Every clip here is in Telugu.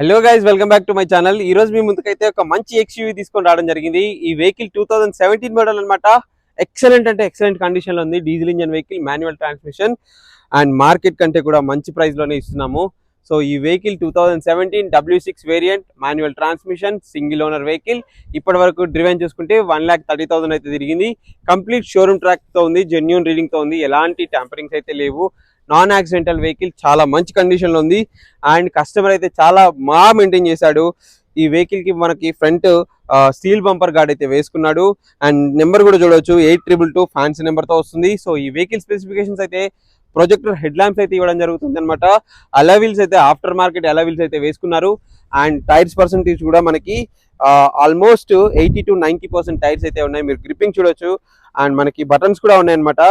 Hello guys, welcome back to my channel. ఈ రోజు మీ ముందుకైతే ఒక మంచి ఎక్స్యూవీ తీసుకొని రావడం జరిగింది. ఈ వెహికల్ 2017 మోడల్ అన్నమాట. ఎక్సలెంట్ అంటే ఎక్సలెంట్ కండిషన్ లో ఉంది. Diesel engine vehicle, manual transmission and market కంటే కూడా మంచి ప్రైస్ లోనే ఇస్తున్నాము. సో ఈ vehicle 2017 W6 variant, manual transmission, single owner vehicle. ఇప్పటి వరకు డ్రివెన్ చూసుకుంటే 1,30,000 అయితే తిరిగింది. కంప్లీట్ షోరూమ్ ట్రాక్ తో ఉంది, జెన్యూన్ రీడింగ్ తో ఉంది, ఎలాంటి ట్యాంపరింగ్స్ అయితే లేవు. నాన్ యాక్సిడెంటల్ వెహికల్, చాలా మంచి కండిషన్ లో ఉంది. అండ్ కస్టమర్ అయితే చాలా మెయింటైన్ చేశాడు. ఈ వెహికల్ కి మనకి ఫ్రంట్ స్టీల్ బంపర్ గార్డ్ అయితే వేసుకున్నాడు. అండ్ నెంబర్ కూడా చూడవచ్చు, 8222 ఫ్యాన్సీ నెంబర్ తో వస్తుంది. సో ఈ వెహికల్ స్పెసిఫికేషన్స్ అయితే ప్రొజెక్టర్ హెడ్ ల్యాంప్స్ అయితే ఇవ్వడం జరుగుతుంది అనమాట. అలవీల్స్ అయితే ఆఫ్టర్ మార్కెట్ అలవీల్స్ అయితే వేసుకున్నారు. అండ్ టైర్స్ పర్సెంటేజ్ కూడా మనకి ఆల్మోస్ట్ 80 to 90% టైర్స్ అయితే ఉన్నాయి. మీరు గ్రిప్పింగ్ చూడొచ్చు. అండ్ మనకి బటన్స్ కూడా ఉన్నాయి అనమాట.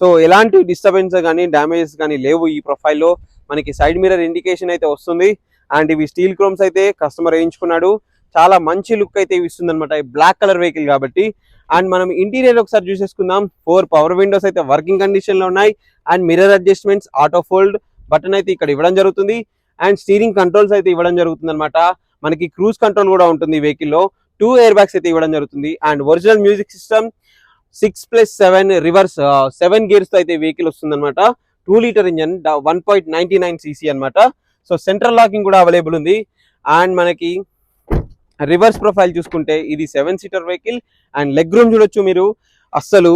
సో ఎలాంటి డిస్టర్బెన్స్ కానీ డ్యామేజెస్ కానీ లేవు ఈ ప్రొఫైల్లో. మనకి సైడ్ మిర్రర్ ఇండికేషన్ అయితే వస్తుంది. అండ్ ఇవి స్టీల్ క్రోమ్స్ అయితే కస్టమర్ వేయించుకున్నాడు. చాలా మంచి లుక్ అయితే ఇస్తుంది అనమాట, బ్లాక్ కలర్ వెహికల్ కాబట్టి. అండ్ మనం ఇంటీరియర్ ఒకసారి చూసేసుకుందాం. 4 పవర్ విండోస్ అయితే వర్కింగ్ కండిషన్ లో ఉన్నాయి. And mirror adjustments, auto fold button అయితే ఇక్కడ ఇవ్వడం జరుగుతుంది. అండ్ స్టీరింగ్ కంట్రోల్స్ అయితే ఇవ్వడం జరుగుతుంది అనమాట. మనకి క్రూజ్ కంట్రోల్ కూడా ఉంటుంది ఈ వెహికల్లో. 2 ఎయిర్ బ్యాగ్స్ అయితే ఇవ్వడం జరుగుతుంది. And original music system, 6+7 reverse 7 gears తో అయితే వెహికల్ వస్తుంది అనమాట. 2 లీటర్ ఇంజన్, 1.99 cc అనమాట. సో సెంట్రల్ లాకింగ్ కూడా అవైలబుల్ ఉంది. అండ్ మనకి రివర్స్ ప్రొఫైల్ చూసుకుంటే ఇది 7 seater vehicle. And leg room చూడొచ్చు మీరు, అస్సలు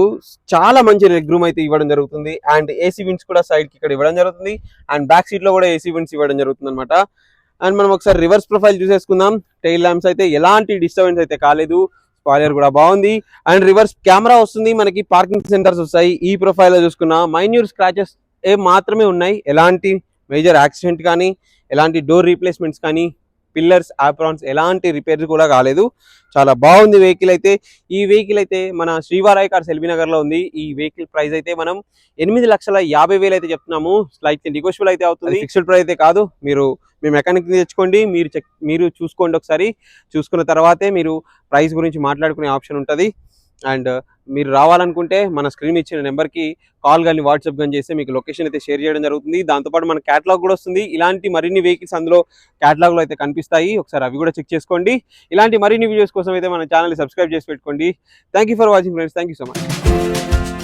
చాలా మంచి లెగ్ రూమ్ అయితే ఇవ్వడం జరుగుతుంది. అండ్ ఏసీ విండ్స్ కూడా సైడ్ కి ఇక్కడ ఇవ్వడం జరుగుతుంది. అండ్ బ్యాక్ సీట్ లో కూడా ఏసీ విండ్స్ ఇవ్వడం జరుగుతుంది అనమాట. అండ్ మనం ఒకసారి రివర్స్ ప్రొఫైల్ చూసేసుకుందాం. టైల్ ల్యాంప్స్ అయితే ఎలాంటి డిస్టర్బెన్స్ అయితే కాలేదు. స్పాయిలర్ కూడా బాగుంది. అండ్ రివర్స్ కెమెరా వస్తుంది. మనకి పార్కింగ్ సెంటర్స్ వస్తాయి. ఈ ప్రొఫైల్ లో చూసుకున్న మైన్యూర్ స్క్రాచెస్ మాత్రమే ఉన్నాయి. ఎలాంటి మేజర్ యాక్సిడెంట్ కానీ, ఎలాంటి డోర్ రీప్లేస్మెంట్స్ కానీ, పిల్లర్స్, ఆప్రాన్స్ ఎలాంటి రిపేర్స్ కూడా కాలేదు. చాలా బాగుంది వెహికల్ అయితే. ఈ వెహికల్ అయితే మన శ్రీవారాయ్ కార్స్ ఎల్బీ నగర్ లో ఉంది. ఈ వెహికల్ ప్రైస్ అయితే మనం 8,50,000 అయితే చెప్తున్నాము. స్లైట్లీ నెగోషియబుల్ అయితే అవుతుంది, ఫిక్స్డ్ ప్రైస్ అయితే కాదు. మీరు మీ మెకానిక్ తెచ్చుకోండి, మీరు చూసుకోండి. ఒకసారి చూసుకున్న తర్వాతే మీరు ప్రైస్ గురించి మాట్లాడుకునే ఆప్షన్ ఉంటుంది. అండ్ మీరు రావాలనుకుంటే మన స్క్రీన్ ఇచ్చిన నెంబర్కి కాల్ కానీ వాట్సాప్ కానీ చేస్తే మీకు లొకేషన్ అయితే షేర్ చేయడం జరుగుతుంది. దాంతోపాటు మన క్యాటలాగ్ కూడా వస్తుంది. ఇలాంటి మరిన్ని వెహికల్స్ అందులో క్యాటలాగ్లో అయితే కనిపిస్తాయి. ఒకసారి అవి కూడా చెక్ చేసుకోండి. ఇలాంటి మరిన్ని వీడియోస్ కోసం అయితే మన ఛానల్ని సబ్స్క్రైబ్ చేసి పెట్టుకోండి. Thank you for watching friends. Thank you so much.